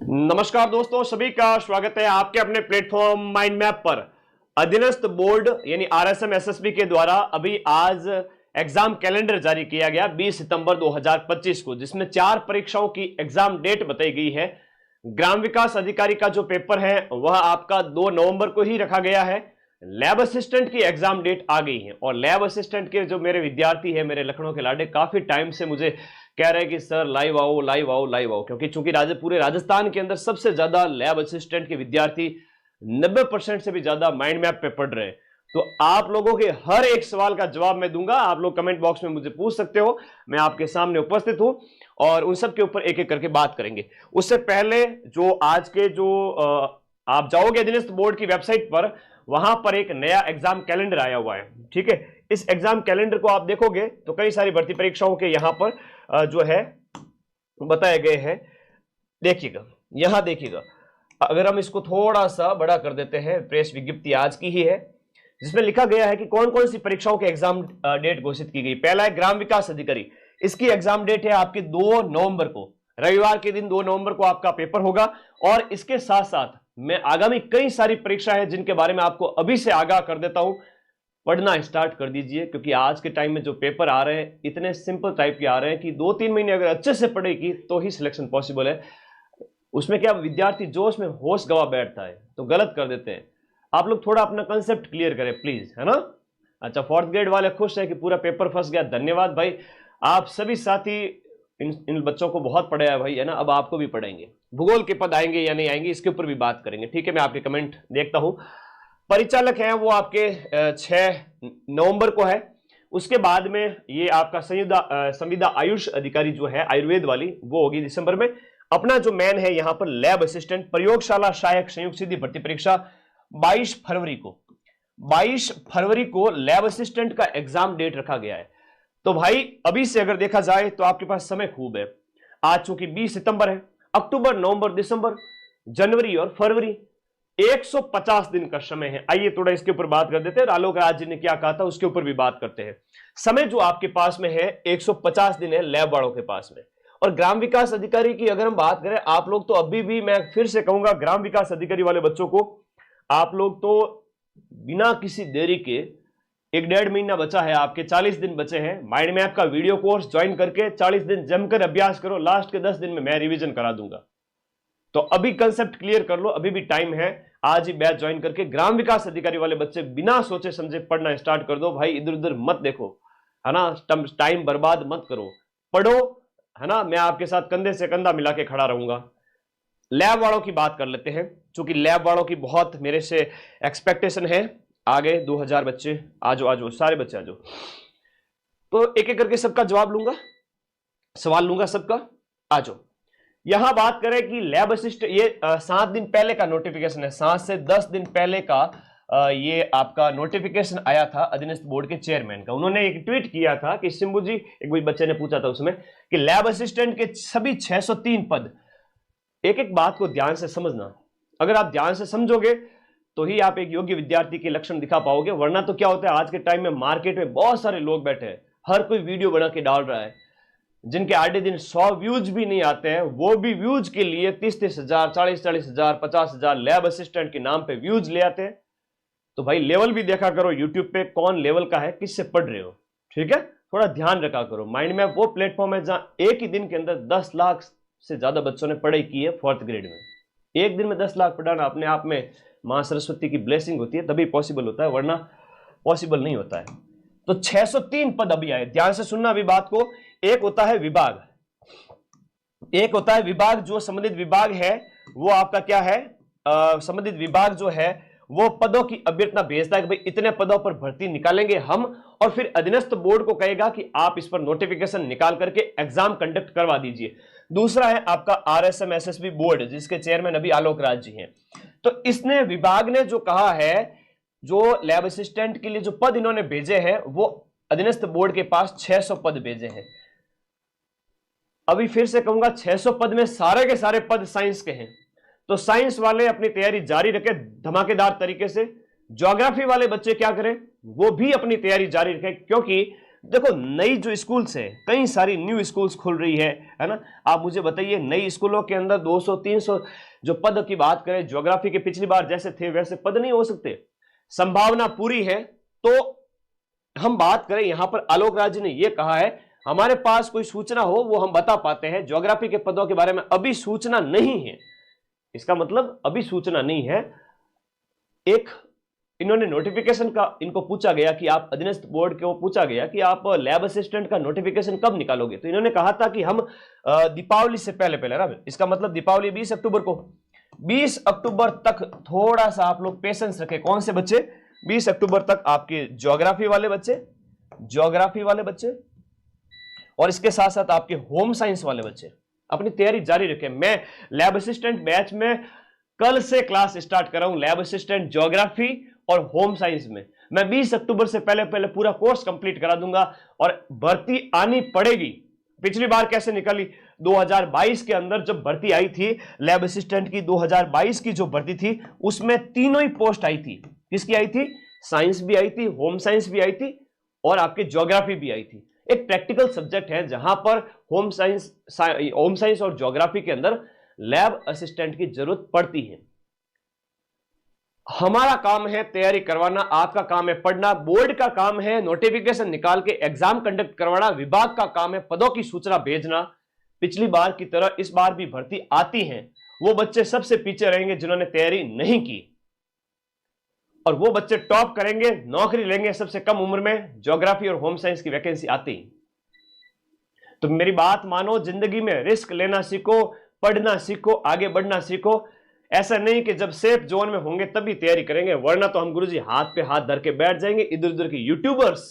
नमस्कार दोस्तों, सभी का स्वागत है आपके अपने प्लेटफॉर्म माइंड मैप पर। अधीनस्थ बोर्ड यानी आरएसएम एसएसबी के द्वारा अभी आज एग्जाम कैलेंडर जारी किया गया 20 सितंबर 2025 को, जिसमें 4 परीक्षाओं की एग्जाम डेट बताई गई है। ग्राम विकास अधिकारी का जो पेपर है वह आपका 2 नवंबर को ही रखा गया है। लैब असिस्टेंट की एग्जाम डेट आ गई है और लैब असिस्टेंट के जो मेरे विद्यार्थी है, मेरे लखनऊ के लाडे, काफी टाइम से मुझे कह रहे हैं कि सर लाइव आओ लाइव आओ लाइव आओ, क्योंकि चूंकि पूरे राजस्थान के अंदर सबसे ज्यादा लैब असिस्टेंट के विद्यार्थी 90% से भी ज्यादा माइंड मैप पे पढ़ रहे हैं। तो आप लोगों के हर एक सवाल का जवाब मैं दूंगा। आप लोग कमेंट बॉक्स में मुझे पूछ सकते हो, मैं आपके सामने उपस्थित हूं और उन सब के ऊपर एक एक करके बात करेंगे। उससे पहले जो आज के आप जाओगे अधीनस्थ बोर्ड की वेबसाइट पर, वहां पर एक नया एग्जाम कैलेंडर आया हुआ है। ठीक है, इस एग्जाम कैलेंडर को आप देखोगे तो कई सारी भर्ती परीक्षाओं के यहां पर जो है बताए गए हैं। देखिएगा, यहां देखिएगा, अगर हम इसको थोड़ा सा बड़ा कर देते हैं, प्रेस विज्ञप्ति आज की ही है जिसमें लिखा गया है कि कौन कौन सी परीक्षाओं के एग्जाम डेट घोषित की गई। पहला है ग्राम विकास अधिकारी, इसकी एग्जाम डेट है आपकी 2 नवंबर को, रविवार के दिन 2 नवंबर को आपका पेपर होगा। और इसके साथ साथ मैं आगामी कई सारी परीक्षा है जिनके बारे में आपको अभी से आगाह कर देता हूं। पढ़ना स्टार्ट कर दीजिए, क्योंकि आज के टाइम में जो पेपर आ रहे हैं इतने सिंपल टाइप के आ रहे हैं कि 2-3 महीने अगर अच्छे से पढ़ेगी तो ही सिलेक्शन पॉसिबल है। उसमें क्या विद्यार्थी जोश में होश गवा बैठता है तो गलत कर देते हैं। आप लोग थोड़ा अपना कंसेप्ट क्लियर करें प्लीज, है ना। अच्छा, 4th ग्रेड वाले खुश है कि पूरा पेपर फंस गया, धन्यवाद भाई। आप सभी साथी इन बच्चों को बहुत पढ़ाया भाई, है ना। अब आपको भी पढ़ाएंगे, भूगोल के पद आएंगे या नहीं आएंगे इसके ऊपर भी बात करेंगे। ठीक है, मैं आपके कमेंट देखता हूं। परिचालक है वो आपके 6 नवंबर को है। उसके बाद में ये आपका संविदा आयुष अधिकारी जो है आयुर्वेद वाली, वो होगी दिसंबर में। अपना जो मैन है यहां पर लैब असिस्टेंट प्रयोगशाला सहायक संयुक्त सीधी भर्ती परीक्षा 22 फरवरी को लैब असिस्टेंट का एग्जाम डेट रखा गया है। तो भाई अभी से अगर देखा जाए तो आपके पास समय खूब है। आज चूंकि 20 सितंबर है, अक्टूबर, नवंबर, दिसंबर, जनवरी और फरवरी 150 दिन का समय है। आइए थोड़ा इसके ऊपर बात कर देते हैं। आलोक राज जी ने क्या कहा था उसके ऊपर भी बात करते हैं। समय जो आपके पास में है 150 दिन है लैब वालों के पास में। और ग्राम विकास अधिकारी की अगर हम बात करें, आप लोग तो अभी भी, मैं फिर से कहूंगा, ग्राम विकास अधिकारी वाले बच्चों को आप लोग तो बिना किसी देरी के 1-1.5 महीना बचा है, आपके 40 दिन बचे हैं। माइंड मैप का वीडियो कोर्स ज्वाइन करके 40 दिन जमकर अभ्यास करो, लास्ट के 10 दिन में मैं रिवीजन करा दूंगा। तो अभी कंसेप्ट क्लियर कर लो, अभी भी टाइम है। आज ही बैच ज्वाइन करके ग्राम विकास अधिकारी वाले बच्चे बिना सोचे समझे पढ़ना स्टार्ट कर दो भाई। इधर उधर मत देखो, है ना, टाइम बर्बाद मत करो, पढ़ो, है ना। मैं आपके साथ कंधे से कंधा मिला के खड़ा रहूंगा। लैब वालों की बात कर लेते हैं, क्योंकि लैब वालों की बहुत मेरे से एक्सपेक्टेशन है। आगे 2000 बच्चे, आजो आजो सारे बच्चे आजो। तो एक एक करके सबका जवाब लूंगा, सवाल लूंगा सबका, आजो। यहां बात करें कि लैब असिस्टेंट, ये 7 दिन पहले का नोटिफिकेशन है, 7 से 10 दिन पहले का ये आपका नोटिफिकेशन आया था अधीनस्थ बोर्ड के चेयरमैन का। उन्होंने एक ट्वीट किया था कि सिंबू जी, एक कोई बच्चे ने पूछा था उसमें कि लैब असिस्टेंट के सभी 603 पद। एक एक बात को ध्यान से समझना, अगर आप ध्यान से समझोगे तो ही आप एक योग्य विद्यार्थी के लक्षण दिखा पाओगे। वरना तो क्या होता है, आज के टाइम में मार्केट में बहुत सारे लोग बैठे हैं, हर कोई वीडियो बना के डाल रहा है, जिनके आधे दिन 100 व्यूज भी नहीं आते हैं, वो भी व्यूज के लिए 30-30 हजार, 40-40 हजार, 50 हजार लैब असिस्टेंट के नाम पे व्यूज ले आते हैं। तो भाई लेवल भी देखा करो यूट्यूब पे, कौन लेवल का है, किससे पढ़ रहे हो। ठीक है, थोड़ा ध्यान रखा करो। माइंड मैप वो प्लेटफॉर्म है जहां एक ही दिन के अंदर 10 लाख से ज्यादा बच्चों ने पढ़ाई की है 4th ग्रेड में। एक दिन में 10 लाख पढ़ाना अपने आप में मां सरस्वती की ब्लेसिंग होती है, तभी पॉसिबल होता है, वरना पॉसिबल नहीं होता है। तो 603 पद अभी आए, ध्यान से सुनना अभी बात को। एक होता है विभाग, एक होता है विभाग, जो संबंधित विभाग है वो आपका क्या है, संबंधित विभाग जो है वो पदों की अभ्यर्थना भेजता है कि भाई इतने पदों पर भर्ती निकालेंगे हम, और फिर अधीनस्थ बोर्ड को कहेगा कि आप इस पर नोटिफिकेशन निकाल करके एग्जाम कंडक्ट करवा दीजिए। दूसरा है आपका आरएसएम एसएसबी बोर्ड, जिसके चेयरमैन अभी आलोक राज जी हैं। तो इसने, विभाग ने जो कहा है, जो लैब असिस्टेंट के लिए जो पद इन्होंने भेजे हैं वो अधीनस्थ बोर्ड के पास 600 पद भेजे हैं। अभी फिर से कहूंगा, 600 पद में सारे के सारे पद साइंस के हैं। तो साइंस वाले अपनी तैयारी जारी रखें धमाकेदार तरीके से। ज्योग्राफी वाले बच्चे क्या करें, वो भी अपनी तैयारी जारी रखें, क्योंकि देखो नई जो स्कूल्स है, कई सारी न्यू स्कूल्स खुल रही है ना। आप मुझे बताइए, नई स्कूलों के अंदर 200-300 जो पद की बात करें, ज्योग्राफी के पिछली बार जैसे थे वैसे पद नहीं हो सकते, संभावना पूरी है। तो हम बात करें, यहां पर आलोक राज ने यह कहा है हमारे पास कोई सूचना हो वो हम बता पाते हैं, ज्योग्राफी के पदों के बारे में अभी सूचना नहीं है। इसका मतलब अभी सूचना नहीं है। एक इन्होंने नोटिफिकेशन का इनको पूछा गया कि आप अधीनस्थ बोर्ड को पूछा गया कि आप लैब असिस्टेंट का नोटिफिकेशन कब निकालोगे, तो इन्होंने कहा था कि हम दीपावली से पहले पहले ना, इसका मतलब दीपावली 20 अक्टूबर को, 20 अक्टूबर तक थोड़ा सा आप लोग पेशेंस रखें। कौन से बच्चे? 20 अक्टूबर तक आपके ज्योग्राफी वाले बच्चे और इसके साथ साथ आपके होम साइंस वाले बच्चे अपनी तैयारी जारी रखें। मैं लैब असिस्टेंट बैच में कल से क्लास स्टार्ट कर रहा हूं, लैब असिस्टेंट ज्योग्राफी और होम साइंस में। मैं 20 अक्टूबर से पहले पहले पूरा कोर्स कंप्लीट करा दूंगा और भर्ती आनी पड़ेगी। पिछली बार कैसे निकाली? 2022 के अंदर जब भर्ती आई थी लैब असिस्टेंट की, 2022 की जो भर्ती थी उसमें तीनों ही पोस्ट आई थी। किसकी आई थी? साइंस भी आई थी, होम साइंस भी आई थी और आपके ज्योग्राफी भी आई थी। एक प्रैक्टिकल सब्जेक्ट है जहां पर होम साइंस और ज्योग्राफी के अंदर लैब असिस्टेंट की जरूरत पड़ती है। हमारा काम है तैयारी करवाना, आपका काम है पढ़ना, बोर्ड का काम है नोटिफिकेशन निकाल के एग्जाम कंडक्ट करवाना, विभाग का काम है पदों की सूचना भेजना। पिछली बार की तरह इस बार भी भर्ती आती है, वो बच्चे सबसे पीछे रहेंगे जिन्होंने तैयारी नहीं की और वो बच्चे टॉप करेंगे, नौकरी लेंगे सबसे कम उम्र में। ज्योग्राफी और होम साइंस की वैकेंसी आती। तो मेरी बात मानो, जिंदगी में रिस्क लेना सीखो, पढ़ना सीखो, आगे बढ़ना सीखो। ऐसा नहीं कि जब सेफ जोन में होंगे तभी तैयारी करेंगे, वरना तो हम गुरुजी हाथ पे हाथ धर के बैठ जाएंगे, इधर उधर के यूट्यूबर्स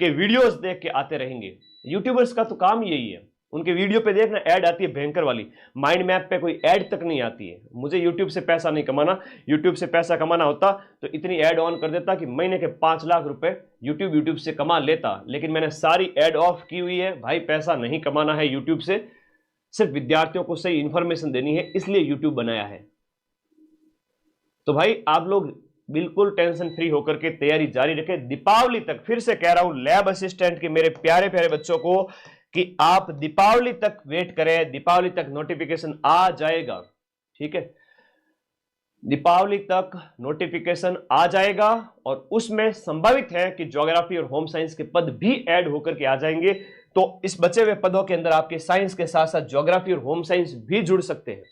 के वीडियोस देख के आते रहेंगे। यूट्यूबर्स का तो काम यही है, उनके वीडियो पे देखना ऐड आती है भयंकर वाली, माइंड मैप पे कोई ऐड तक नहीं आती है। मुझे यूट्यूब से पैसा नहीं कमाना, यूट्यूब से पैसा कमाना होता तो इतनी ऐड ऑन कर देता कि महीने के 5 लाख रुपए यूट्यूब से कमा लेता, लेकिन मैंने सारी ऐड ऑफ की हुई है। भाई पैसा नहीं कमाना है यूट्यूब से, सिर्फ विद्यार्थियों को सही इंफॉर्मेशन देनी है, इसलिए यूट्यूब बनाया है। तो भाई आप लोग बिल्कुल टेंशन फ्री होकर के तैयारी जारी रखें दीपावली तक। फिर से कह रहा हूं लैब असिस्टेंट के मेरे प्यारे प्यारे बच्चों को कि आप दीपावली तक वेट करें, दीपावली तक नोटिफिकेशन आ जाएगा। ठीक है, दीपावली तक नोटिफिकेशन आ जाएगा और उसमें संभावित है कि ज्योग्राफी और होम साइंस के पद भी ऐड होकर के आ जाएंगे। तो इस बचे हुए पदों के अंदर आपके साइंस के साथ साथ ज्योग्राफी और होम साइंस भी जुड़ सकते हैं।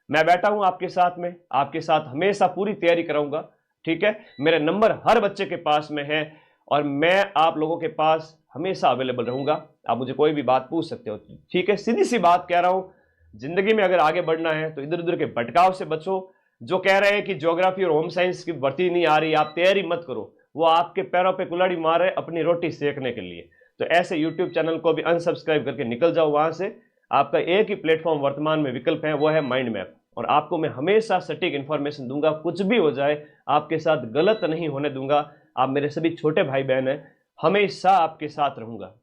मैं बैठा हूं आपके साथ में, आपके साथ हमेशा पूरी तैयारी कराऊंगा। ठीक है, मेरे नंबर हर बच्चे के पास में है और मैं आप लोगों के पास हमेशा अवेलेबल रहूंगा। आप मुझे कोई भी बात पूछ सकते हो। ठीक है, सीधी सी बात कह रहा हूं, जिंदगी में अगर आगे बढ़ना है तो इधर उधर के भटकाव से बचो। जो कह रहे हैं कि ज्योग्राफी और होम साइंस की भर्ती नहीं आ रही, आप तैयारी मत करो, वो आपके पैरों पे कुल्हाड़ी मार रहे अपनी रोटी सेकने के लिए। तो ऐसे यूट्यूब चैनल को भी अनसब्सक्राइब करके निकल जाओ वहां से। आपका एक ही प्लेटफॉर्म वर्तमान में विकल्प है, वो है माइंड मैप, और आपको मैं हमेशा सटीक इंफॉर्मेशन दूंगा। कुछ भी हो जाए आपके साथ गलत नहीं होने दूंगा। आप मेरे सभी छोटे भाई बहन हैं, हमेशा आपके साथ रहूंगा।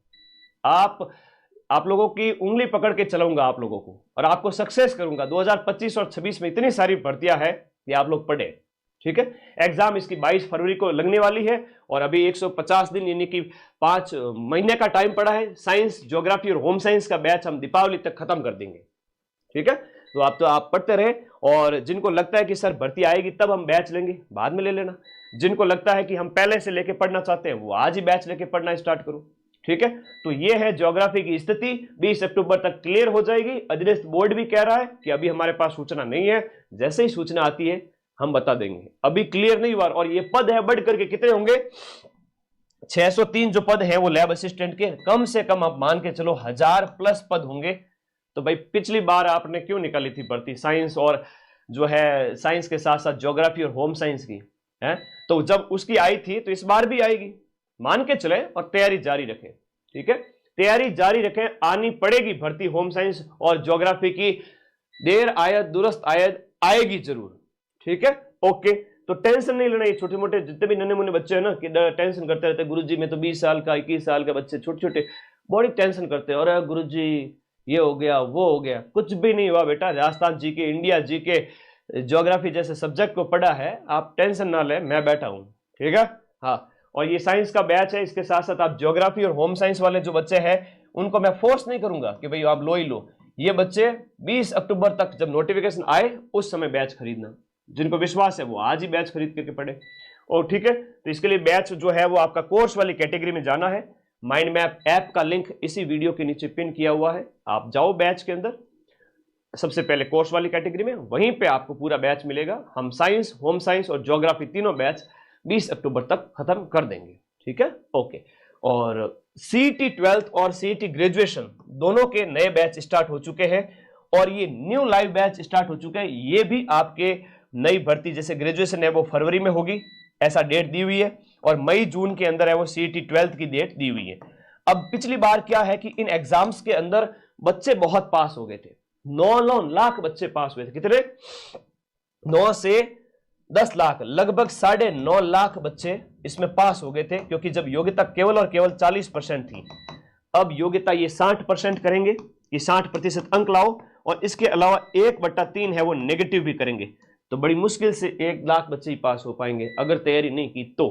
आप लोगों की उंगली पकड़ के चलाऊंगा आप लोगों को और आपको सक्सेस करूंगा। 2025 और 26 में इतनी सारी भर्तियां हैं कि आप लोग पढ़े। ठीक है, एग्जाम इसकी 22 फरवरी को लगने वाली है और अभी 150 दिन यानी कि 5 महीने का टाइम पड़ा है। साइंस, ज्योग्राफी और होम साइंस का बैच हम दीपावली तक खत्म कर देंगे। ठीक है, तो आप पढ़ते रहे और जिनको लगता है कि सर भर्ती आएगी तब हम बैच लेंगे, बाद में ले लेना। जिनको लगता है कि हम पहले से लेके पढ़ना चाहते हैं वो आज ही बैच लेके पढ़ना स्टार्ट करो। ठीक है, तो ये है ज्योग्राफी की स्थिति, 20 अक्टूबर तक क्लियर हो जाएगी। अधीनस्थ बोर्ड भी कह रहा है कि अभी हमारे पास सूचना नहीं है, जैसे ही सूचना आती है हम बता देंगे। अभी क्लियर नहीं हुआ और ये पद है बढ़ करके कितने होंगे? 603 जो पद है वो लैब असिस्टेंट के, कम से कम आप मान के चलो 1000+ पद होंगे। तो भाई पिछली बार आपने क्यों निकाली थी भर्ती साइंस और जो है साइंस के साथ साथ ज्योग्राफी और होम साइंस की है, तो जब उसकी आई थी तो इस बार भी आएगी, मान के चले और तैयारी जारी रखें। ठीक है, तैयारी जारी रखें, आनी पड़ेगी भर्ती होम साइंस और ज्योग्राफी की। देर आयत दुरुस्त आयत आएगी जरूर। ठीक है, ओके। तो टेंशन नहीं लेना। ये छोटे मोटे जितने भी नन्हे मुन्ने बच्चे हैं ना कि टेंशन करते रहते हैं, गुरुजी मैं तो 20 साल का 21 साल के बच्चे छोटे छोटे बड़ी टेंशन करते हैं, और गुरुजी ये हो गया वो हो गया। कुछ भी नहीं हुआ बेटा, राजस्थान जी के, इंडिया जी के, ज्योग्राफी जैसे सब्जेक्ट को पढ़ा है, आप टेंशन ना ले, मैं बैठा हूं। ठीक है, हाँ। और ये साइंस का बैच है, इसके साथ साथ आप ज्योग्राफी और होम साइंस वाले जो बच्चे हैं उनको मैं फोर्स नहीं करूंगा कि भाई आप लो ही लो। ये बच्चे 20 अक्टूबर तक जब नोटिफिकेशन आए उस समय बैच खरीदना, जिनको विश्वास है वो आज ही बैच खरीद करके पढ़े। और ठीक है, तो इसके लिए बैच जो है वो आपका कोर्स वाली कैटेगरी में जाना है। माइंड मैप ऐप का लिंक इसी वीडियो के नीचे पिन किया हुआ है, आप जाओ बैच के अंदर, सबसे पहले कोर्स वाली कैटेगरी में, वहीं पे आपको पूरा बैच मिलेगा। हम साइंस, होम साइंस और ज्योग्राफी तीनों बैच 20 अक्टूबर तक खत्म कर देंगे, ठीक है, ओके। और सीईटी 12th और सीईटी ग्रेजुएशन दोनों के नए बैच स्टार्ट हो चुके हैं और ये न्यू लाइव बैच स्टार्ट हो चुके हैं। ये भी आपके नई भर्ती, जैसे ग्रेजुएशन है वो फरवरी में होगी ऐसा डेट दी हुई है, और मई जून के अंदर है वो सीईटी 12th की डेट दी हुई है। अब पिछली बार क्या है कि इन एग्जाम्स के अंदर बच्चे बहुत पास हो गए थे, 9 लाख बच्चे पास हुए थे। कितने? 9 से 10 लाख, लगभग 9.5 लाख बच्चे इसमें पास हो गए थे, क्योंकि जब योग्यता केवल और केवल 40% थी, अब योग्यता ये 60% करेंगे कि 60% अंक लाओ, और इसके अलावा 1/3 है वो नेगेटिव भी करेंगे। तो बड़ी मुश्किल से 1 लाख बच्चे ही पास हो पाएंगे अगर तैयारी नहीं की तो।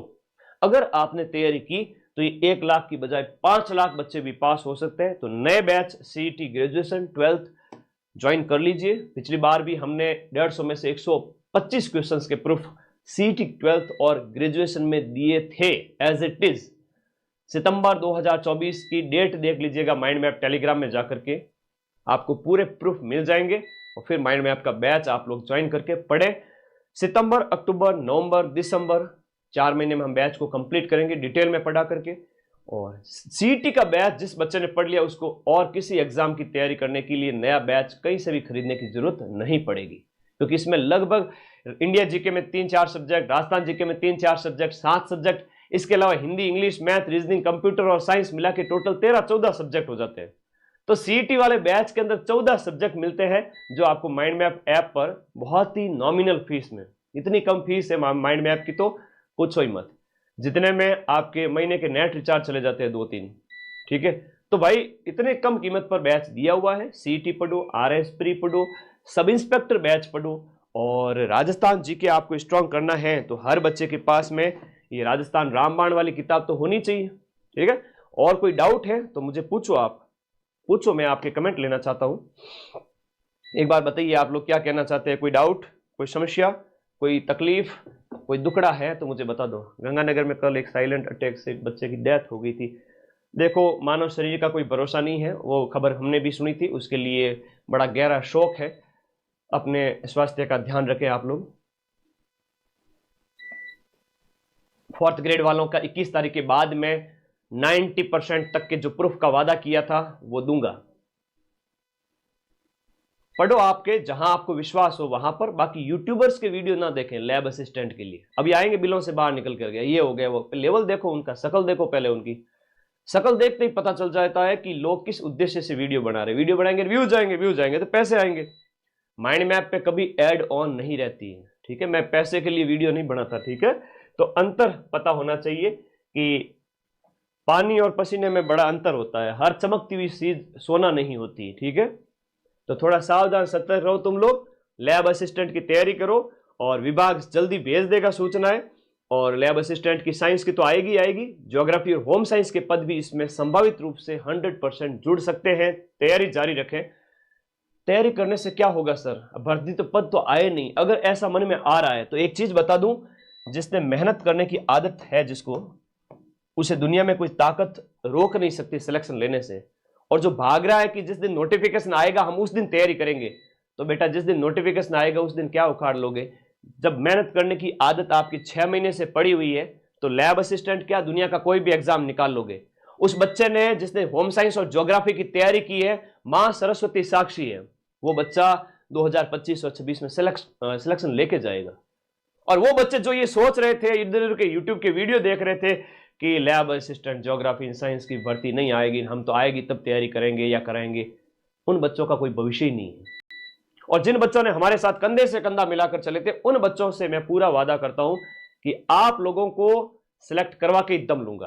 अगर आपने तैयारी की तो ये 1 लाख की बजाय 5 लाख बच्चे भी पास हो सकते हैं। तो नए batch CET graduation 12th join कर लीजिए। पिछली बार भी हमने 150 में से 125 क्वेश्चंस के प्रूफ सीईटी 12th और ग्रेजुएशन में दिए थे एज इट इज। सितंबर 2024 की डेट देख लीजिएगा माइंड मैप टेलीग्राम में जाकर के, आपको पूरे प्रूफ मिल जाएंगे, और फिर माइंड मैप का बैच आप लोग ज्वाइन करके पढ़े। सितंबर, अक्टूबर, नवंबर, दिसंबर 4 महीने में हम बैच को कंप्लीट करेंगे डिटेल में पढ़ा करके। और सीईटी का बैच जिस बच्चे ने पढ़ लिया उसको और किसी एग्जाम की तैयारी करने के लिए नया बैच कहीं से भी खरीदने की जरूरत नहीं पड़ेगी, क्योंकि इसमें लगभग इंडिया जीके में 3-4 सब्जेक्ट, राजस्थान जीके में 3-4 सब्जेक्ट, 7 सब्जेक्ट, इसके अलावा Hindi, English, math, reasoning, computer और साइंस मिला के टोटल 13-14 सब्जेक्ट हो जाते हैं। तो सीईटी वाले बैच के अंदर 14 सब्जेक्ट मिलते हैं, जो आपको माइंड मैप ऐप पर बहुत ही नॉमिनल फीस में, इतनी कम फीस है माइंड मैप की तो पूछो ही मत, जितने में आपके महीने के नेट रिचार्ज चले जाते हैं 2-3, ठीक है। तो भाई इतने कम कीमत पर बैच दिया हुआ है। सीईटी पढ़ो, आरएस प्री पढ़ो, सब इंस्पेक्टर बैच पढ़ो, और राजस्थान जीके आपको स्ट्रांग करना है तो हर बच्चे के पास में ये राजस्थान रामबाण वाली किताब तो होनी चाहिए, ठीक है। और कोई डाउट है तो मुझे पूछो, आप पूछो, मैं आपके कमेंट लेना चाहता हूं। एक बार बताइए आप लोग क्या कहना चाहते हैं, कोई डाउट, कोई समस्या, कोई तकलीफ, कोई दुखड़ा है तो मुझे बता दो। गंगानगर में कल एक साइलेंट अटैक से एक बच्चे की डेथ हो गई थी। देखो, मानव शरीर का कोई भरोसा नहीं है, वो खबर हमने भी सुनी थी, उसके लिए बड़ा गहरा शोक है। अपने स्वास्थ्य का ध्यान रखें आप लोग। 4th ग्रेड वालों का 21 तारीख के बाद में 90% तक के जो प्रूफ का वादा किया था वो दूंगा। पढ़ो आपके जहां आपको विश्वास हो वहां पर, बाकी यूट्यूबर्स के वीडियो ना देखें लैब असिस्टेंट के लिए। अभी आएंगे बिलों से बाहर निकल कर गया, ये हो गया वो, लेवल देखो उनका, शकल देखो पहले, उनकी शकल देखते ही पता चल जाता है कि लोग किस उद्देश्य से वीडियो बना रहे। वीडियो बनाएंगे, व्यूज आएंगे तो पैसे आएंगे। माइंड मैप पे कभी एड ऑन नहीं रहती है, ठीक है। मैं पैसे के लिए वीडियो नहीं बनाता, ठीक है। तो अंतर पता होना चाहिए कि पानी और पसीने में बड़ा अंतर होता है, हर चमकती हुई चीज सोना नहीं होती, ठीक है। तो थोड़ा सावधान सतर्क रहो तुम लोग, लैब असिस्टेंट की तैयारी करो, और विभाग जल्दी भेज देगा सूचनाएं। और लैब असिस्टेंट की साइंस की तो आएगी, ज्योग्राफी और होम साइंस के पद भी इसमें संभावित रूप से 100% जुड़ सकते हैं। तैयारी जारी रखें। तैयारी करने से क्या होगा सर, भर्ती तो पद तो आए नहीं, अगर ऐसा मन में आ रहा है तो एक चीज बता दूं, जिसने मेहनत करने की आदत है जिसको, उसे दुनिया में कोई ताकत रोक नहीं सकती सिलेक्शन लेने से। और जो भाग रहा है कि जिस दिन नोटिफिकेशन आएगा हम उस दिन तैयारी करेंगे, तो बेटा जिस दिन नोटिफिकेशन आएगा उस दिन क्या उखाड़ लोगे। जब मेहनत करने की आदत आपकी 6 महीने से पड़ी हुई है तो लैब असिस्टेंट क्या, दुनिया का कोई भी एग्जाम निकाल लोगे। उस बच्चे ने जिसने होम साइंस और ज्योग्राफी की तैयारी की है, मां सरस्वती साक्षी है, वो बच्चा 2025 और 26 में सिलेक्शन लेके जाएगा। और वो बच्चे जो ये सोच रहे थे, इधर उधर के यूट्यूब के वीडियो देख रहे थे कि लैब असिस्टेंट ज्योग्राफी साइंस की भर्ती नहीं आएगी, हम तो आएगी तब तैयारी करेंगे या कराएंगे, उन बच्चों का कोई भविष्य ही नहीं है। और जिन बच्चों ने हमारे साथ कंधे से कंधा मिलाकर चले थे, उन बच्चों से मैं पूरा वादा करता हूं कि आप लोगों को सिलेक्ट करवा के ही दम लूंगा,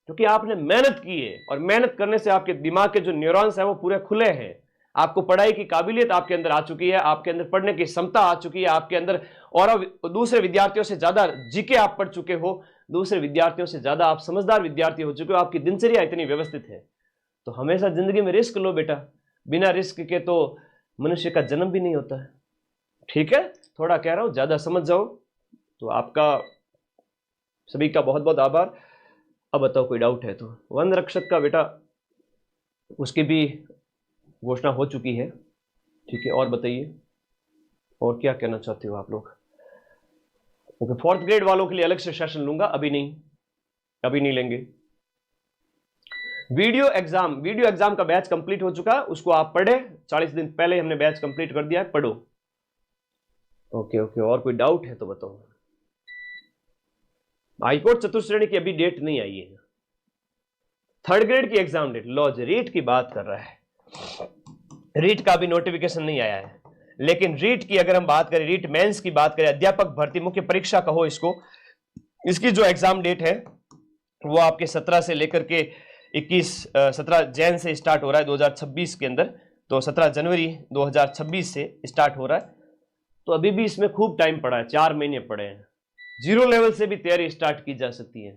क्योंकि आपने मेहनत की है, और मेहनत करने से आपके दिमाग के जो न्यूरॉन्स हैं वो पूरे खुले हैं। आपको पढ़ाई की काबिलियत आपके अंदर आ चुकी है, आपके अंदर पढ़ने की क्षमता आ चुकी है, आपके अंदर और दूसरे विद्यार्थियों से ज्यादा जीके आप पढ़ चुके हो, दूसरे विद्यार्थियों से ज्यादा आप समझदार विद्यार्थी हो चुके हो, आपकी दिनचर्या इतनी व्यवस्थित है। तो हमेशा जिंदगी में रिस्क लो बेटा, बिना रिस्क के तो मनुष्य का जन्म भी नहीं होता है। ठीक है, थोड़ा कह रहा हूं, ज्यादा समझ जाओ। तो आपका सभी का बहुत बहुत आभार। अब बताओ कोई डाउट है तो। वन रक्षक का बेटा उसकी भी घोषणा हो चुकी है। ठीक है, और बताइए और क्या कहना चाहते हो आप लोग। ओके, 4th ग्रेड वालों के लिए अलग से सेशन लूंगा, अभी नहीं लेंगे। वीडियो एग्जाम का बैच कंप्लीट हो चुका है, उसको आप पढ़े, 40 दिन पहले हमने बैच कंप्लीट कर दिया है, पढ़ो। ओके, और कोई डाउट है तो बताओ। हाईकोर्ट चतुर्थ की अभी डेट नहीं आई है। 3rd ग्रेड की एग्जाम डेट, लो जी, रीट की बात कर रहा है। रीट का भी नोटिफिकेशन नहीं आया है, लेकिन रीट की अगर हम बात करें, रीट मेंस की बात करें, अध्यापक भर्ती मुख्य परीक्षा कहो इसको, इसकी जो एग्जाम डेट है वो आपके 17 से लेकर के 17 जैन से स्टार्ट हो रहा है 2026 के अंदर। तो 17 जनवरी 2026 से स्टार्ट हो रहा है। तो अभी भी इसमें खूब टाइम पड़ा है, 4 महीने पड़े हैं। 0 लेवल से भी तैयारी स्टार्ट की जा सकती है।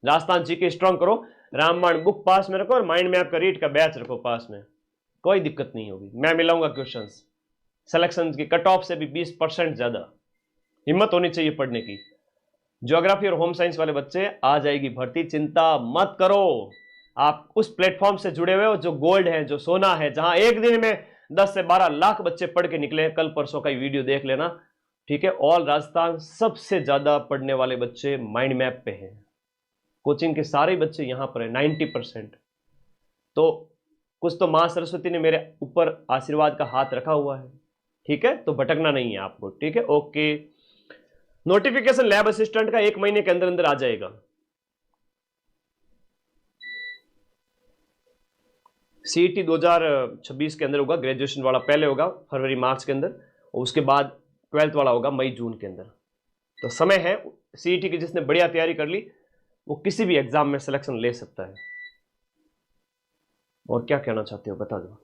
राजस्थान जी के स्ट्रॉन्ग करो, रामबाण बुक पास में रखो और माइंड मैप का रीट का बैच रखो पास में, कोई दिक्कत नहीं होगी। मैं मिलाऊंगा क्वेश्चंस, सिलेक्शन की कट ऑफ से भी 20% ज्यादा। हिम्मत होनी चाहिए पढ़ने की। ज्योग्राफी और होम साइंस वाले बच्चे, आ जाएगी भर्ती, चिंता मत करो। आप उस प्लेटफॉर्म से जुड़े हुए हो जो गोल्ड है, जो सोना है, जहां एक दिन में 10 से 12 लाख बच्चे पढ़ के निकले। कल परसों का वीडियो देख लेना। ठीक है, ऑल राजस्थान सबसे ज्यादा पढ़ने वाले बच्चे माइंड मैप पे हैं। कोचिंग के सारे बच्चे यहां पर है, 90%। तो कुछ तो मां सरस्वती ने मेरे ऊपर आशीर्वाद का हाथ रखा हुआ है। ठीक है, तो भटकना नहीं है आपको। ठीक है, ओके। नोटिफिकेशन लैब असिस्टेंट का 1 महीने के अंदर अंदर आ जाएगा। सीईटी 2026 के अंदर होगा, ग्रेजुएशन वाला पहले होगा फरवरी मार्च के अंदर, और उसके बाद 12th वाला होगा मई जून के अंदर। तो समय है। सीईटी की जिसने बढ़िया तैयारी कर ली वो किसी भी एग्जाम में सिलेक्शन ले सकता है। और क्या कहना चाहते हो बता दो।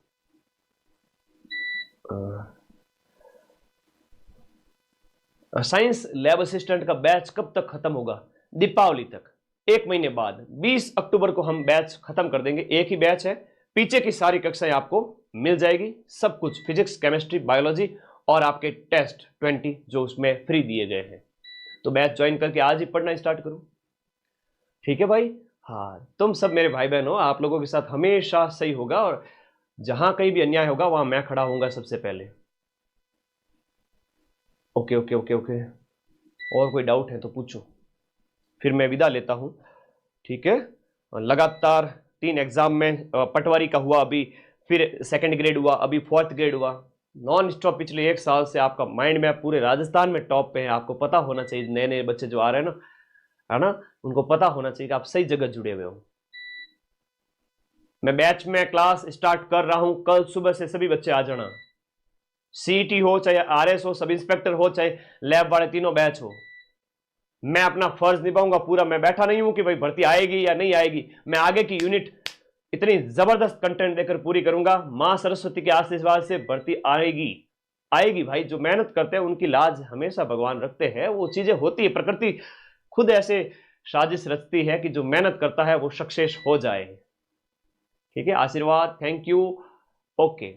साइंस लैब असिस्टेंट का बैच कब तक खत्म होगा? दीपावली तक, 1 महीने बाद 20 अक्टूबर को हम बैच खत्म कर देंगे। एक ही बैच है, पीछे की सारी कक्षाएं आपको मिल जाएगी, सब कुछ, फिजिक्स, केमिस्ट्री, बायोलॉजी और आपके टेस्ट 20 जो उसमें फ्री दिए गए हैं। तो बैच ज्वाइन करके आज ही पढ़ना स्टार्ट करो। ठीक है भाई। हाँ, तुम सब मेरे भाई बहन हो, आप लोगों के साथ हमेशा सही होगा, और जहां कहीं भी अन्याय होगा वहां मैं खड़ा होऊंगा सबसे पहले। ओके। और कोई डाउट है तो पूछो, फिर मैं विदा लेता हूं। ठीक है, लगातार 3 एग्जाम में पटवारी का हुआ, अभी फिर 2nd ग्रेड हुआ, अभी 4th ग्रेड हुआ, नॉन स्टॉप पिछले 1 साल से आपका माइंड मैप पूरे राजस्थान में टॉप पे है। आपको पता होना चाहिए, नए नए बच्चे जो आ रहे हैं ना, है ना, उनको पता होना चाहिए कि आप सही जगह जुड़े हुए हो। मैं बैच में क्लास स्टार्ट कर रहा हूं, कल सुबह से सभी बच्चे आ जाना। सीईटी हो, चाहे आरएस हो, सब इंस्पेक्टर हो, चाहे लैब वाले, तीनों बैच हो। मैं अपना फर्ज निभाऊंगा पूरा। मैं बैठा नहीं हूं कि भाई भर्ती आएगी या नहीं आएगी, मैं आगे की यूनिट इतनी जबरदस्त कंटेंट देकर पूरी करूंगा। मां सरस्वती के आशीर्वाद से भर्ती आएगी भाई। जो मेहनत करते हैं उनकी लाज हमेशा भगवान रखते हैं। वो चीजें होती है, प्रकृति खुद ऐसे साजिश रचती है कि जो मेहनत करता है वो सक्सेस हो जाए। ठीक है, आशीर्वाद, थैंक यू, ओके।